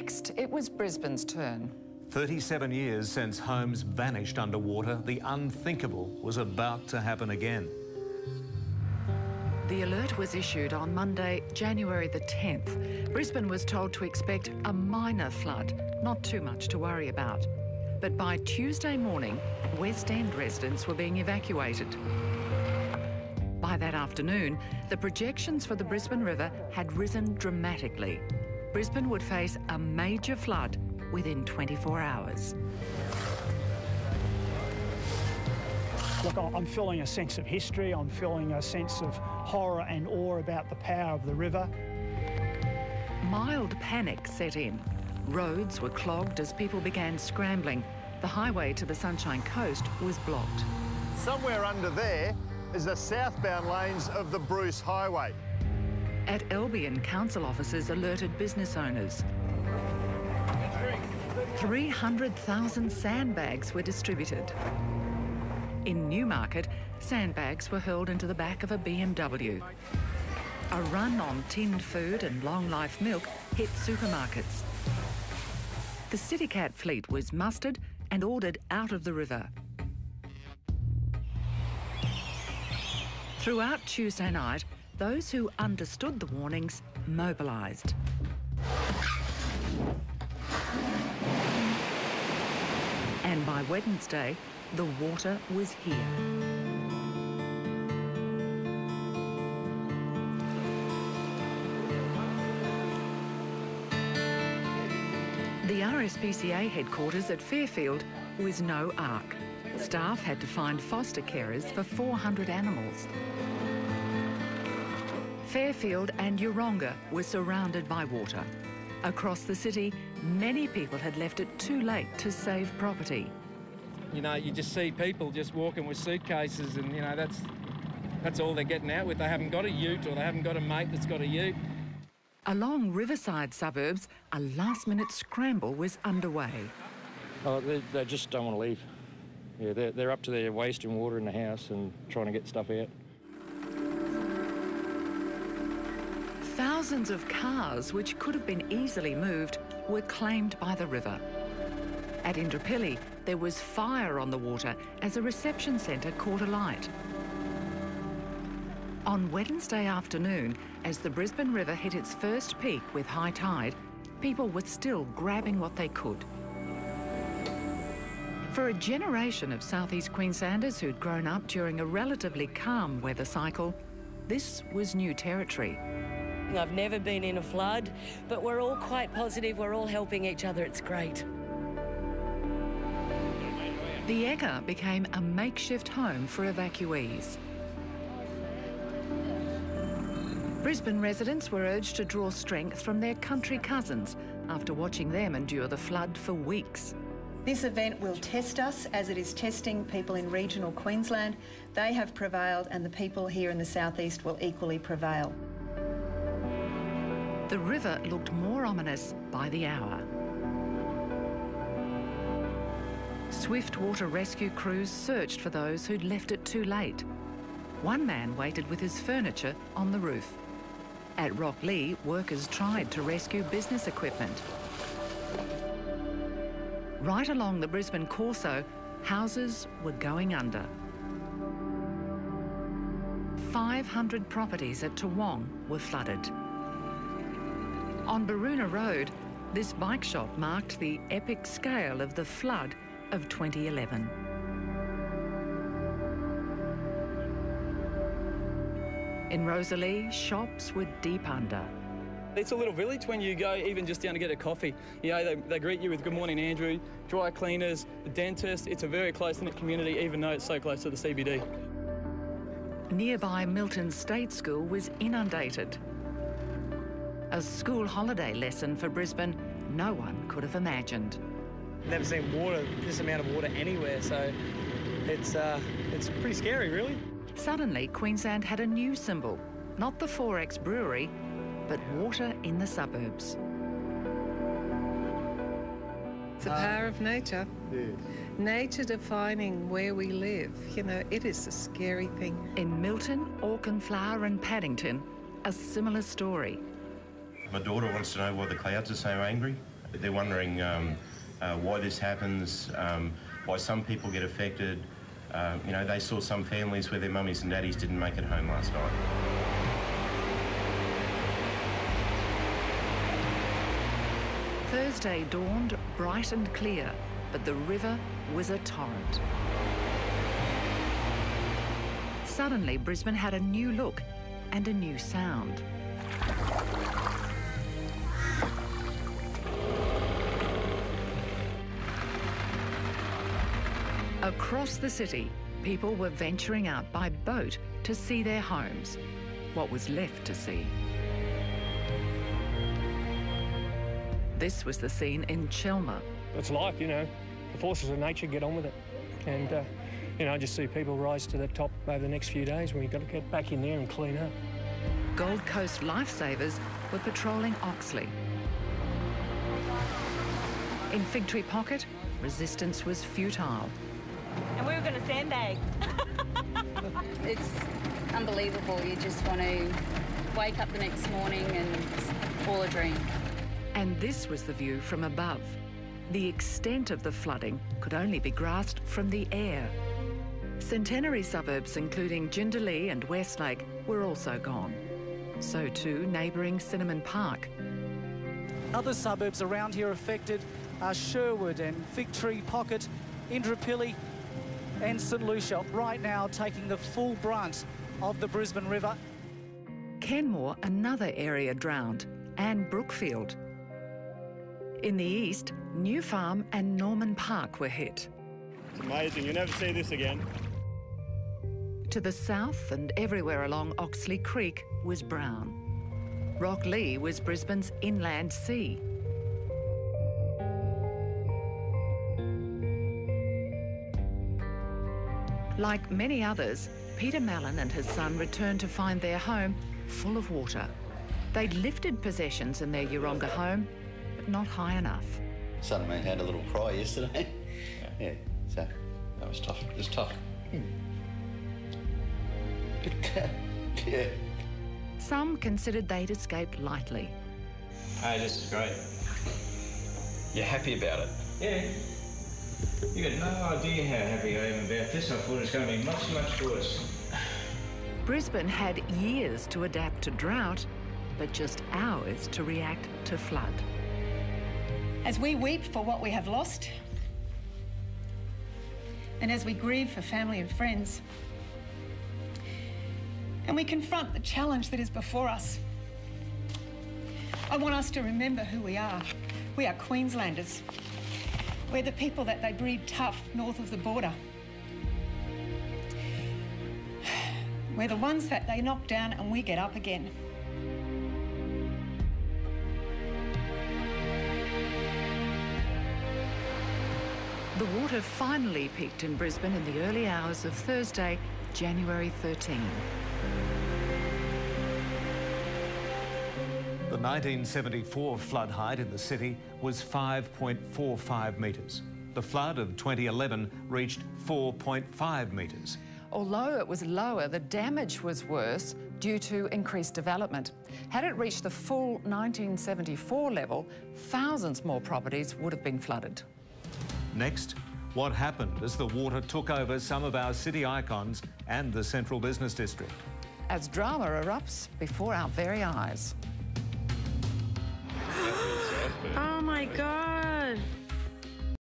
Next, it was Brisbane's turn. 37 years since homes vanished underwater, the unthinkable was about to happen again. The alert was issued on Monday, January the 10th. Brisbane was told to expect a minor flood, not too much to worry about. But by Tuesday morning, West End residents were being evacuated. By that afternoon, the projections for the Brisbane River had risen dramatically. Brisbane would face a major flood within 24 hours. Look, I'm feeling a sense of history, I'm feeling a sense of horror and awe about the power of the river. Mild panic set in. Roads were clogged as people began scrambling. The highway to the Sunshine Coast was blocked. Somewhere under there is the southbound lanes of the Bruce Highway. At Albion, council officers alerted business owners. 300,000 sandbags were distributed. In Newmarket, sandbags were hurled into the back of a BMW. A run on tinned food and long-life milk hit supermarkets. The CityCat fleet was mustered and ordered out of the river. Throughout Tuesday night, those who understood the warnings mobilised. And by Wednesday, the water was here. The RSPCA headquarters at Fairfield was no ark. Staff had to find foster carers for 400 animals. Fairfield and Yeronga were surrounded by water. Across the city, many people had left it too late to save property. You know, you just see people just walking with suitcases and, you know, that's all they're getting out with. They haven't got a ute or they haven't got a mate that's got a ute. Along riverside suburbs, a last-minute scramble was underway. Oh, they just don't want to leave. Yeah, they're up to their waist in water in the house and trying to get stuff out. Thousands of cars, which could have been easily moved, were claimed by the river. At Indooroopilly, there was fire on the water as a reception centre caught alight. On Wednesday afternoon, as the Brisbane River hit its first peak with high tide, people were still grabbing what they could. For a generation of southeast Queenslanders who'd grown up during a relatively calm weather cycle, this was new territory. I've never been in a flood, but we're all quite positive, we're all helping each other, it's great. The Ekka became a makeshift home for evacuees. Brisbane residents were urged to draw strength from their country cousins after watching them endure the flood for weeks. This event will test us as it is testing people in regional Queensland. They have prevailed and the people here in the southeast will equally prevail. The river looked more ominous by the hour. Swift water rescue crews searched for those who'd left it too late. One man waited with his furniture on the roof. At Rocklea, workers tried to rescue business equipment. Right along the Brisbane Corso, houses were going under. 500 properties at Toowong were flooded. On Baroona Road, this bike shop marked the epic scale of the flood of 2011. In Rosalie, shops were deep under. It's a little village when you go even just down to get a coffee. You know, they greet you with good morning, Andrew, dry cleaners, the dentist. It's a very close-knit community, even though it's so close to the CBD. Nearby Milton State School was inundated. A school holiday lesson for Brisbane no one could have imagined. Never seen this amount of water anywhere, so it's pretty scary, really. Suddenly, Queensland had a new symbol, not the 4X brewery, but water in the suburbs. It's the power of nature. Yeah. Nature defining where we live. You know, it is a scary thing. In Milton, Auchenflower and Paddington, a similar story. My daughter wants to know why the clouds are so angry, They're wondering why this happens, why some people get affected. You know, they saw some families where their mummies and daddies didn't make it home last night. Thursday dawned bright and clear, but the river was a torrent. Suddenly, Brisbane had a new look and a new sound. Across the city, people were venturing out by boat to see their homes, what was left to see. This was the scene in Chelmer. It's life, you know. The forces of nature, get on with it. And, you know, I just see people rise to the top over the next few days when you've got to get back in there and clean up. Gold Coast lifesavers were patrolling Oxley. In Fig Tree Pocket, resistance was futile. And we were going to sandbag. It's unbelievable. You just want to wake up the next morning and it's all a dream. And this was the view from above. The extent of the flooding could only be grasped from the air. Centenary suburbs, including Jindalee and Westlake, were also gone. So too neighbouring Cinnamon Park. Other suburbs around here affected are Sherwood and Fig Tree Pocket, Indooroopilly and St Lucia, right now taking the full brunt of the Brisbane River. Kenmore, another area drowned, and Brookfield. In the east, New Farm and Norman Park were hit. It's amazing, you never see this again. To the south and everywhere along Oxley Creek was brown. Rocklea was Brisbane's inland sea. Like many others, Peter Mallon and his son returned to find their home full of water. They'd lifted possessions in their Yeronga home, but not high enough. Son of mine had a little cry yesterday. Yeah, so that was tough. It was tough. Yeah. Some considered they'd escaped lightly. Hey, this is great. You're happy about it? Yeah. You got no idea how happy I am about this. I thought it was going to be much, much worse. Brisbane had years to adapt to drought, but just hours to react to flood. As we weep for what we have lost, and as we grieve for family and friends, and we confront the challenge that is before us, I want us to remember who we are. We are Queenslanders. We're the people that they breed tough north of the border. We're the ones that they knock down and we get up again. The water finally peaked in Brisbane in the early hours of Thursday, January 13. The 1974 flood height in the city was 5.45 metres. The flood of 2011 reached 4.5 metres. Although it was lower, the damage was worse due to increased development. Had it reached the full 1974 level, thousands more properties would have been flooded. Next, what happened as the water took over some of our city icons and the central business district? As drama erupts before our very eyes.